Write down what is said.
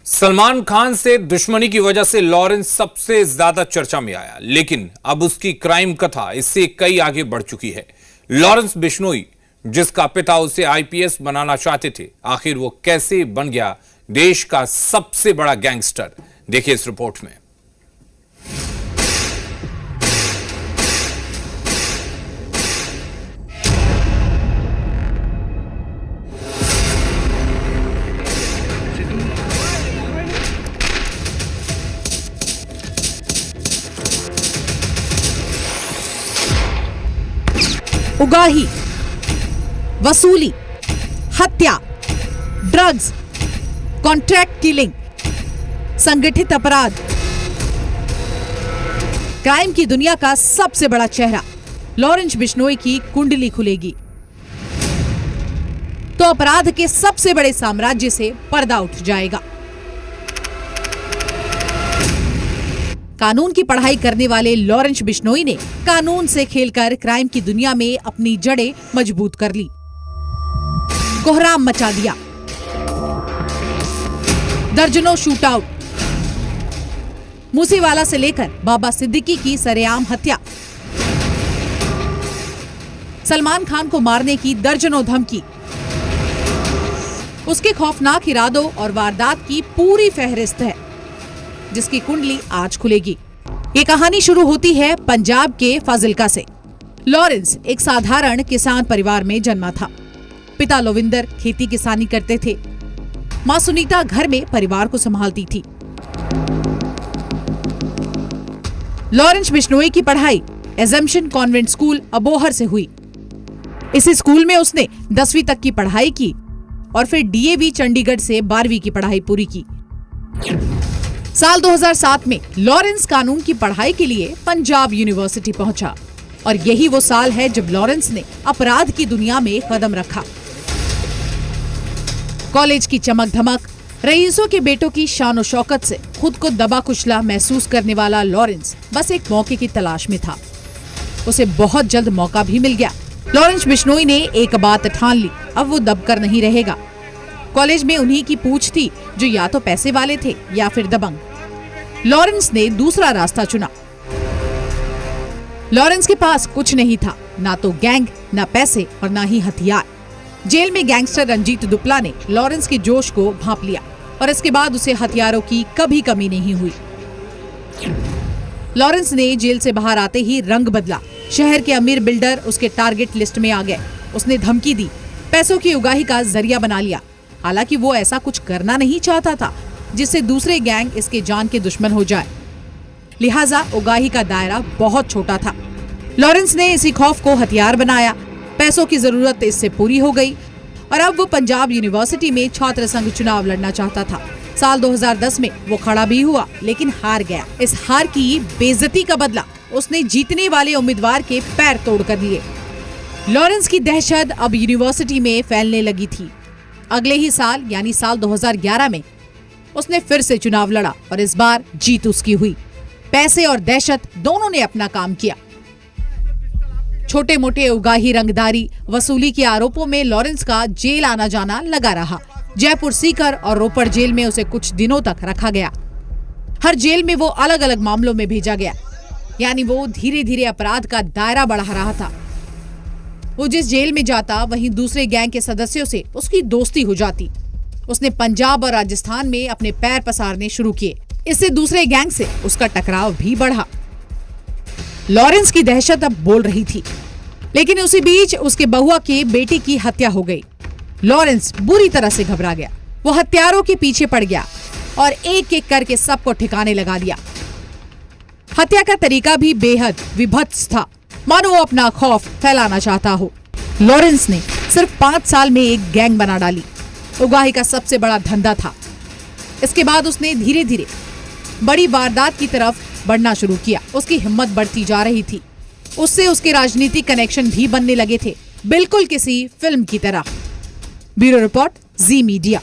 सलमान खान से दुश्मनी की वजह से लॉरेंस सबसे ज्यादा चर्चा में आया, लेकिन अब उसकी क्राइम कथा इससे कई आगे बढ़ चुकी है। लॉरेंस बिश्नोई, जिसका पिता उसे आईपीएस बनाना चाहते थे, आखिर वो कैसे बन गया देश का सबसे बड़ा गैंगस्टर? देखिए इस रिपोर्ट में। उगाही, वसूली, हत्या, ड्रग्स, कॉन्ट्रैक्ट किलिंग, संगठित अपराध, क्राइम की दुनिया का सबसे बड़ा चेहरा लॉरेंस बिश्नोई की कुंडली खुलेगी तो अपराध के सबसे बड़े साम्राज्य से पर्दा उठ जाएगा। कानून की पढ़ाई करने वाले लॉरेंस बिश्नोई ने कानून से खेलकर क्राइम की दुनिया में अपनी जड़ें मजबूत कर ली, कोहराम मचा दिया। दर्जनों शूटआउट, मूसेवाला से लेकर बाबा सिद्दीकी की सरेआम हत्या, सलमान खान को मारने की दर्जनों धमकी, उसके खौफनाक इरादों और वारदात की पूरी फहरिस्त है, जिसकी कुंडली आज खुलेगी। ये कहानी शुरू होती है पंजाब के फाजिल्का से। लॉरेंस एक साधारण किसान परिवार में जन्मा था। पिता लोविंदर खेती किसानी करते थे। मां सुनीता घर में परिवार को संभालती थी। लॉरेंस बिश्नोई की पढ़ाई एजम्पशन कॉन्वेंट स्कूल अबोहर से हुई। इसी स्कूल में उसने 10वीं तक की पढ़ाई की और फिर डीएवी चंडीगढ़ से 12वीं की पढ़ाई पूरी की। साल 2007 में लॉरेंस कानून की पढ़ाई के लिए पंजाब यूनिवर्सिटी पहुंचा और यही वो साल है जब लॉरेंस ने अपराध की दुनिया में कदम रखा। कॉलेज की चमक धमक, रईसों के बेटों की शान शौकत से खुद को दबा कुचला महसूस करने वाला लॉरेंस बस एक मौके की तलाश में था। उसे बहुत जल्द मौका भी मिल गया। लॉरेंस बिश्नोई ने एक बात ठान ली, अब वो दबकर नहीं रहेगा। कॉलेज में उन्हीं की पूछ थी जो या तो पैसे वाले थे या फिर दबंग। लॉरेंस ने दूसरा रास्ता चुना। लॉरेंस के पास कुछ नहीं था, ना तो गैंग, ना पैसे और ना ही हथियार। जेल में गैंगस्टर रंजीत दुपला ने लॉरेंस के जोश को भांप लिया और इसके बाद उसे हथियारों की कभी कमी नहीं हुई। लॉरेंस ने जेल से बाहर आते ही रंग बदला। शहर के अमीर बिल्डर उसके टारगेट लिस्ट में आ गए। उसने धमकी दी, पैसों की उगाही का जरिया बना लिया। हालांकि वो ऐसा कुछ करना नहीं चाहता था जिससे दूसरे गैंग इसके जान के दुश्मन हो जाए, लिहाजा उगाही का दायरा बहुत छोटा था। लॉरेंस ने इसी खौफ को हथियार बनाया। पैसों की जरूरत इससे पूरी हो गई और अब वो पंजाब यूनिवर्सिटी में छात्र संघ चुनाव लड़ना चाहता था। साल 2010 में वो खड़ा भी हुआ, लेकिन हार गया। इस हार की बेइज्जती का बदला उसने जीतने वाले उम्मीदवार के पैर तोड़ कर लिए। लॉरेंस की दहशत अब यूनिवर्सिटी में फैलने लगी थी। अगले ही साल यानी साल 2011 में उसने फिर से चुनाव लड़ा और इस बार जीत उसकी हुई। पैसे और दहशत दोनों ने अपना काम किया। छोटे मोटे उगाही, रंगदारी, वसूली के आरोपों में लॉरेंस का जेल आना जाना लगा रहा। जयपुर, सीकर और रोपड़ जेल में उसे कुछ दिनों तक रखा गया। हर जेल में वो अलग अलग मामलों में भेजा गया, यानी वो धीरे धीरे अपराध का दायरा बढ़ा रहा था। वो जिस जेल में जाता वहीं दूसरे गैंग के सदस्यों से उसकी दोस्ती हो जाती। उसने पंजाब और राजस्थान में अपने पैर पसारने शुरू किए। इससे दूसरे गैंग से उसका टकराव भी बढ़ा। लॉरेंस की दहशत अब बोल रही थी, लेकिन उसी बीच उसके बहुआ के बेटे की हत्या हो गई। लॉरेंस बुरी तरह से घबरा गया। वो हत्यारों के पीछे पड़ गया और एक एक करके सबको ठिकाने लगा दिया। हत्या का तरीका भी बेहद विभत्स था, मानो वो अपना खौफ फैलाना चाहता हो। लॉरेंस ने सिर्फ 5 साल में एक गैंग बना डाली। उगाही का सबसे बड़ा धंधा था। इसके बाद उसने धीरे धीरे बड़ी वारदात की तरफ बढ़ना शुरू किया। उसकी हिम्मत बढ़ती जा रही थी। उससे उसके राजनीतिक कनेक्शन भी बनने लगे थे, बिल्कुल किसी फिल्म की तरह। ब्यूरो रिपोर्ट, जी मीडिया।